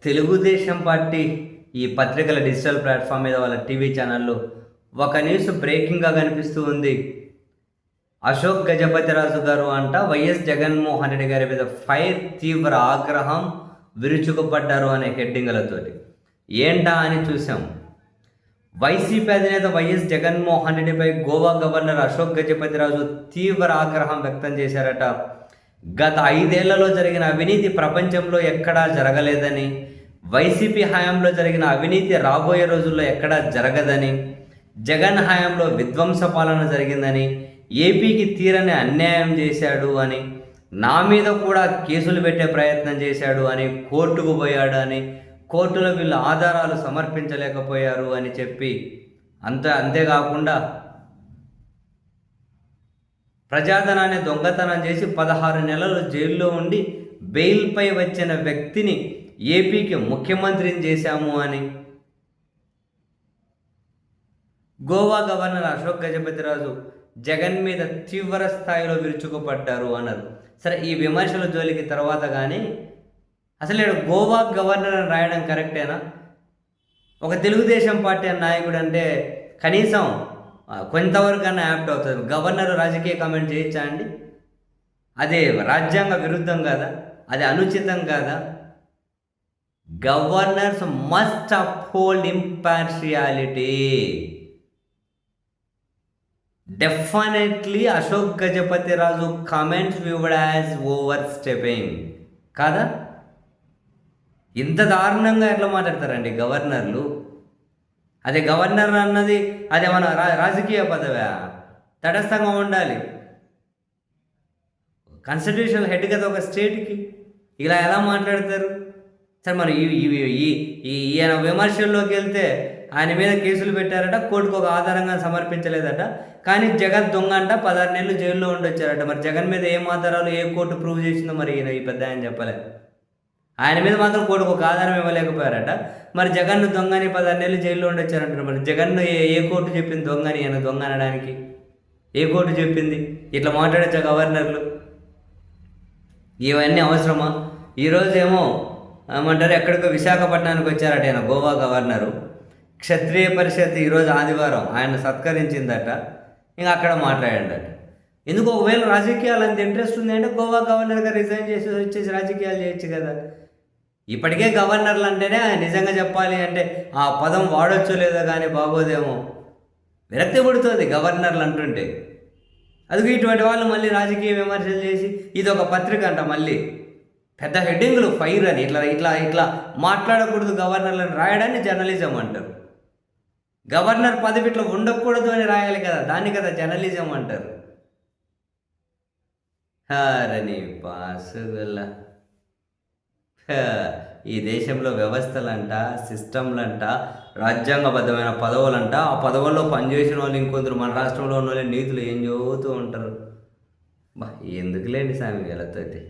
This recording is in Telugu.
తెలుగుదేశం పార్టీ ఈ పత్రికల డిజిటల్ ప్లాట్ఫామ్ మీద వాళ్ళ టీవీ ఛానల్లో ఒక న్యూస్ బ్రేకింగ్గా కనిపిస్తూ ఉంది. అశోక్ గజపతిరాజు గారు అంట వైఎస్ జగన్మోహన్ రెడ్డి గారి మీద ఫైర్ తీవ్ర ఆగ్రహం విరుచుకుపడ్డారు అనే హెడ్డింగ్లతోటి. ఏంటా అని చూసాం. వైసీపీ అధినేత వైఎస్ జగన్మోహన్ రెడ్డిపై గోవా గవర్నర్ అశోక్ గజపతిరాజు తీవ్ర ఆగ్రహం వ్యక్తం చేశారట. గత 5 ఏళ్లలో జరిగిన అవినీతి ప్రపంచంలో ఎక్కడా జరగలేదని, వైసీపీ హయాంలో జరిగిన అవినీతి రాబోయే రోజుల్లో ఎక్కడా జరగదని, జగన్ హయాంలో విధ్వంస పాలన జరిగిందని, ఏపీకి తీరని అన్యాయం చేశాడు అని, నా మీద కూడా కేసులు పెట్టే ప్రయత్నం చేశాడు అని, కోర్టుకు పోయాడు అని, కోర్టులో వీళ్ళు ఆధారాలు సమర్పించలేకపోయారు అని చెప్పి అంతేకాకుండా ప్రజాధనాన్ని దొంగతనం చేసి 16 నెలలు జైల్లో ఉండి బెయిల్పై వచ్చిన వ్యక్తిని ఏపీకి ముఖ్యమంత్రిని చేశాము అని గోవా గవర్నర్ అశోక్ గజపతిరాజు జగన్ మీద తీవ్ర స్థాయిలో విరుచుకుపడ్డారు అన్నారు. సరే, ఈ విమర్శల జోలికి తర్వాత కానీ అసలు నేను గోవా గవర్నర్ అని రాయడం కరెక్టేనా? ఒక తెలుగుదేశం పార్టీ నాయకుడు అంటే కనీసం కొంతవరకన్నా యాప్ట్ అవుతుంది. గవర్నర్ రాజకీయ కామెంట్ చేయొచ్చా అండి? అదే రాజ్యాంగ విరుద్ధం కాదా? అది అనుచితం కాదా? Governors must uphold impartiality. Definitely Ashok Gajapathi Raju comments viewed as overstepping కాదా? ఇంత దారుణంగా ఎట్లా మాట్లాడతారండి గవర్నర్లు? అదే గవర్నర్ అన్నది అదే మన రాజకీయ పదవా? తటస్థంగా ఉండాలి. కాన్స్టిట్యూషనల్ హెడ్ కదా ఒక స్టేట్కి. ఇలా ఎలా మాట్లాడతారు? సరే, మరి ఈయన విమర్శల్లోకి వెళ్తే ఆయన మీద కేసులు పెట్టారట, కోర్టుకు ఒక ఆధారంగా సమర్పించలేదట. కానీ జగన్ దొంగ అంట, 16 నెలలు జైల్లో ఉండొచ్చారట. మరి జగన్ మీద ఏం ఆధారాలు, ఏ కోర్టు ప్రూవ్ చేసిందో మరి ఈయన ఈ పెద్ద ఆయన చెప్పలేదు. ఆయన మీద మాత్రం కోర్టుకు ఒక ఆధారం ఇవ్వలేకపోయారట. మరి జగన్ను దొంగని 16 నెలలు జైల్లో ఉండొచ్చారంటారు. మరి జగన్ను ఏ కోర్టు చెప్పింది దొంగని? ఈయన దొంగ అనడానికి ఏ కోర్టు చెప్పింది? ఇట్లా మాట్లాడచ్చా గవర్నర్లు? ఇవన్నీ అవసరమా? ఈరోజు ఏమో ఏమంటారు, ఎక్కడికో విశాఖపట్నానికి వచ్చారట ఆయన గోవా గవర్నరు. క్షత్రియ పరిషత్ ఈరోజు ఆదివారం ఆయన సత్కరించిందట. ఇంకా అక్కడ మాట్లాడాడట. ఎందుకు ఒకవేళ రాజకీయాలు అంత ఇంట్రెస్ట్ ఉంది అంటే గోవా గవర్నర్గా రిజైన్ చేసి వచ్చేసి రాజకీయాలు చేయొచ్చు కదా. ఇప్పటికే గవర్నర్లు అంటేనే నిజంగా చెప్పాలి అంటే ఆ పదం వాడొచ్చో లేదో కానీ బాగోదేమో, విరక్తి పుడుతుంది గవర్నర్లు అంటుంటే. అది ఇటువంటి వాళ్ళు మళ్ళీ రాజకీయ విమర్శలు చేసి ఇది ఒక పత్రిక అంట, మళ్ళీ పెద్ద హెడ్డింగ్లు ఫైర్ అని ఇట్లా ఇట్లా ఇట్లా మాట్లాడకూడదు గవర్నర్లను రాయడాన్ని జర్నలిజం అంటారు. గవర్నర్ పదవి ఇట్లా ఉండకూడదు అని రాయాలి కదా, దాన్ని కదా జర్నలిజం అంటారు. హరని పాసుగుల ఈ దేశంలో వ్యవస్థలంట, సిస్టంలంట, రాజ్యాంగబద్ధమైన పదవులంట, ఆ పదవుల్లో పనిచేసిన వాళ్ళు ఇంకొందరు మన రాష్ట్రంలో ఉన్న వాళ్ళు నీతులు ఏం చదువుతూ ఉంటారు. ఎందుకులేండి సామి వీళ్ళతోటి.